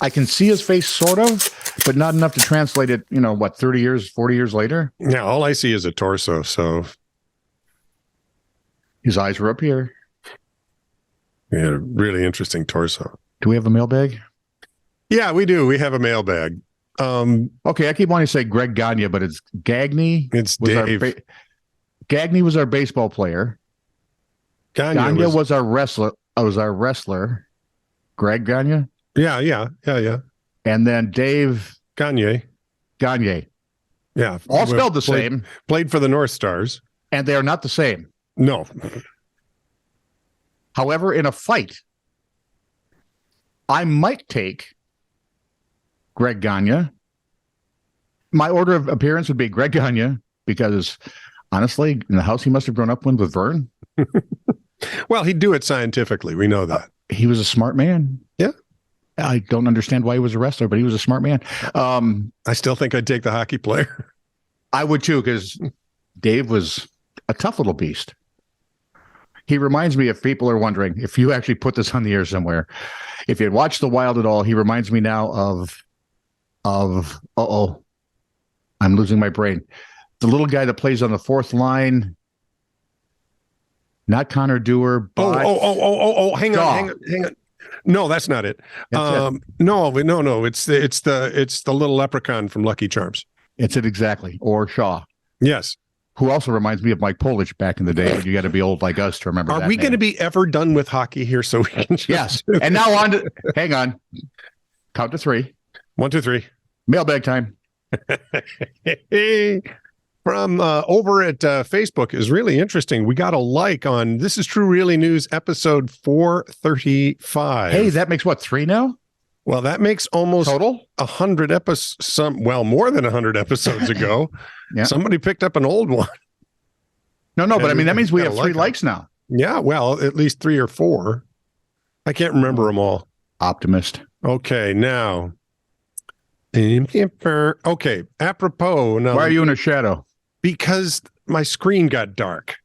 I can see his face sort of, but not enough to translate it, 30 years, 40 years later? Yeah, all I see is a torso, so. His eyes were up here. Yeah, really interesting torso. Do we have a mailbag? Yeah, we do. We have a mailbag. Okay, I keep wanting to say Greg Gagne, but it's Gagne. It's Dave. Gagne was our baseball player. Gagne was our wrestler. Greg Gagne? Yeah. And then Dave Gagne. Yeah. All spelled the same. Played for the North Stars. And they are not the same. No. However, in a fight, I might take Greg Gagne. My order of appearance would be Greg Gagne because, honestly, in the house he must have grown up with Vern. Well, he'd do it scientifically. We know that. He was a smart man. Yeah. I don't understand why he was a wrestler, but he was a smart man. I still think I'd take the hockey player. I would too, because Dave was a tough little beast. He reminds me, if people are wondering, if you actually put this on the air somewhere, if you had watched The Wild at all, he reminds me now of I'm losing my brain. The little guy that plays on the fourth line, not Connor Dewar. But hang on. No, that's not it. No. It's the little leprechaun from Lucky Charms. It's it exactly. Or Shaw. Yes. Who also reminds me of Mike Polish back in the day, but you got to be old like us to remember that. Are we going to be ever done with hockey here? So we can yes. And now hang on. Count to 3. 1, 2, 3. Mailbag time. From over at Facebook is really interesting. We got a like on This Is True Really News episode 435. Hey, that makes what, 3 now? Well, that makes almost total 100 episodes. More than 100 episodes ago. Yeah. Somebody picked up an old one. No, but I mean that means we have 3 likes now. Yeah, well, at least 3 or 4. I can't remember them all. Optimist. Okay, now. Okay, apropos. Now, why are you in a shadow? Because my screen got dark.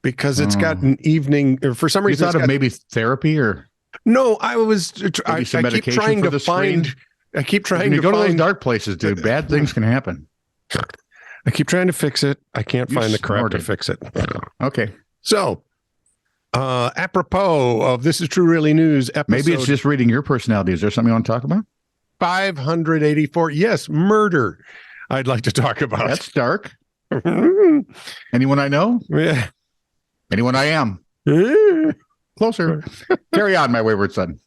Because it's got an evening. For some reason, you thought of maybe therapy or. No, I was. I keep trying to find. Screen? I keep trying to go to those dark places, dude. Bad things can happen. I keep trying to fix it. I can't find the crap to fix it. Okay. So, apropos of This Is True Really News episode. Maybe it's just reading your personality. Is there something you want to talk about? 584. Yes, murder. I'd like to talk about. That's dark. Anyone I know? Yeah. Anyone I am? Closer. Carry on, my wayward son.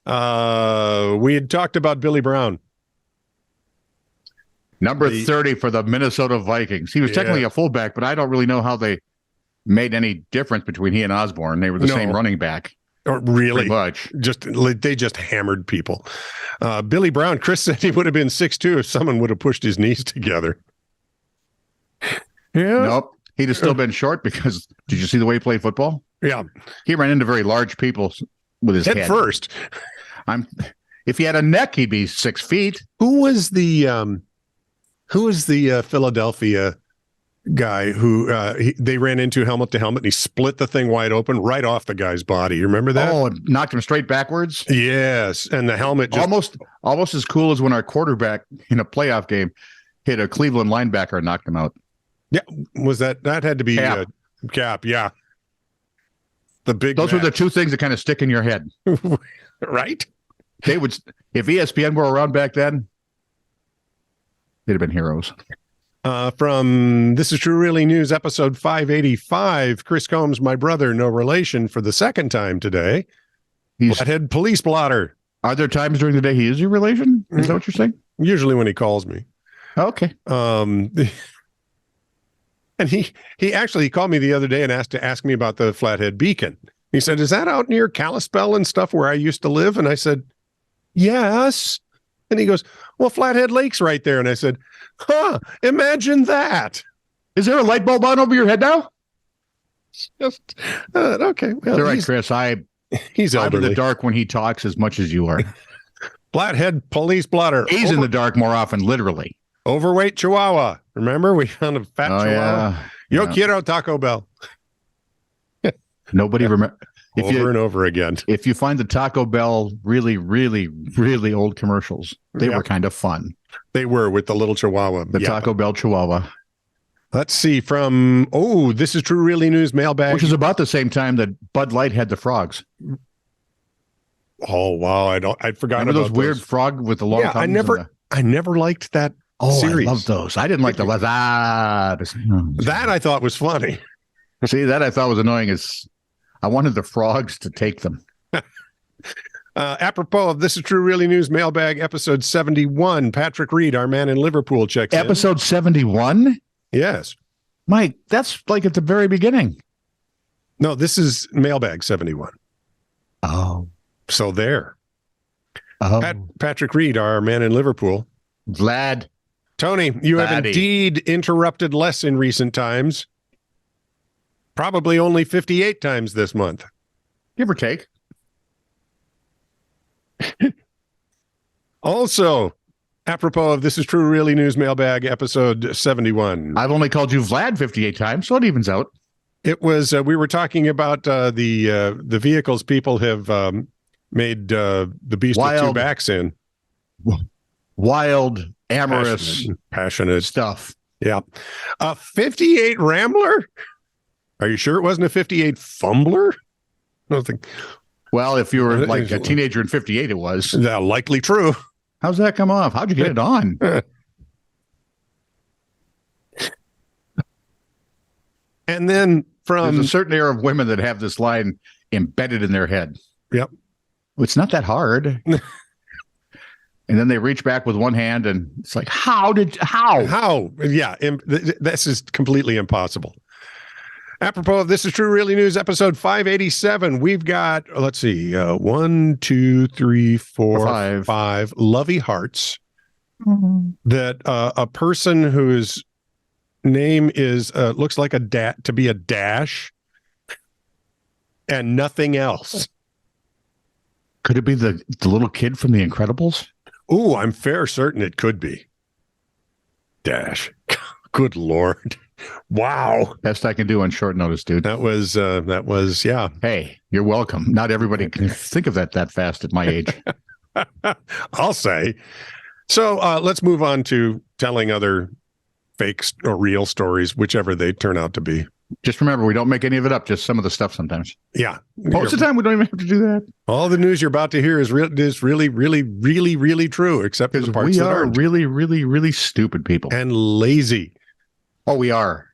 We had talked about Billy Brown. Number 30 for the Minnesota Vikings. He was technically a fullback, but I don't really know how they made any difference between he and Osborne. They were the same running back. Really? Pretty much. They just hammered people. Billy Brown, Chris said he would have been 6'2" if someone would have pushed his knees together. Yeah. Nope. He'd have still been short because did you see the way he played football? Yeah. He ran into very large people with his head first. If he had a neck, he'd be 6 feet. Who was the Philadelphia guy who they ran into helmet to helmet and he split the thing wide open right off the guy's body? You remember that? Oh, and knocked him straight backwards? Yes. And the helmet just almost as cool as when our quarterback in a playoff game hit a Cleveland linebacker and knocked him out. Yeah. Was that had to be Cap, yeah. The big Those were the 2 things that kind of stick in your head. Right? They would, if ESPN were around back then, they'd have been heroes. From This Is True Really News, episode 585, Chris Combs, my brother, no relation, for the second time today. He's Flathead Police Blotter. Are there times during the day he is your relation? Is that what you're saying? Usually when he calls me. Okay. And he called me the other day and asked me about the Flathead Beacon. He said, "Is that out near Kalispell and stuff where I used to live?" And I said, "Yes." And he goes, "Well, Flathead Lake's right there." And I said, imagine that. Is there a light bulb on over your head now? Just okay. Well, you're right, Chris. He's I'm in the dark when he talks as much as you are. Flathead Police Blotter. He's in the dark more often, literally. Overweight Chihuahua. Remember, we found a fat Chihuahua. Yeah. Yo quiero Taco Bell. Nobody remember. over and over again. If you find the Taco Bell really, really, really old commercials, they were kind of fun. They were, with the little Chihuahua. The Taco Bell Chihuahua. Let's see, from This Is True Really News mailbag, which is about the same time that Bud Light had the frogs. Oh wow, I'd forgotten Remember about those weird frog with the long tongues? I never liked that series. I love those. I didn't like the that I thought was funny. See, that I thought was annoying is I wanted the frogs to take them. Apropos of This Is True Really News mailbag, episode 71, Patrick Reed, our man in Liverpool, checks in. Episode 71? Yes. Mike, that's like at the very beginning. No, this is mailbag 71. Oh. So there. Oh. Patrick Reed, our man in Liverpool. Vlad. Tony, you have indeed interrupted less in recent times. Probably only 58 times this month. Give or take. Also, apropos of This Is True Really News mailbag, episode 71. I've only called you Vlad 58 times, so it evens out. It was, we were talking about the vehicles people have made the Beast with two backs in. Wild, amorous, passionate stuff. Yeah. A 58 Rambler? Are you sure it wasn't a 58 Fumbler? I don't think. Well, if you were like a teenager in 58, it was. Likely true. How's that come off? How'd you get it on? And then there's a certain era of women that have this line embedded in their head. Yep. It's not that hard. And then they reach back with one hand and it's like, how? Yeah. This is completely impossible. Apropos of This Is True Really News, episode 587, we've got, let's see, 1, 2, 3, 4, 5 Lovey hearts that a person whose name is looks like to be a dash and nothing else. Could it be the little kid from The Incredibles? Ooh, I'm fair certain it could be. Dash. Good Lord. Wow. Best I can do on short notice, dude. That was, yeah. Hey, you're welcome. Not everybody can think of that fast at my age. I'll say. So let's move on to telling other fake or real stories, whichever they turn out to be. Just remember, we don't make any of it up, just some of the stuff sometimes. Yeah. Most of the time, we don't even have to do that. All the news you're about to hear is really, really, really, really true, except for the parts that aren't. We are really, really, really stupid people. And lazy. Oh, we are.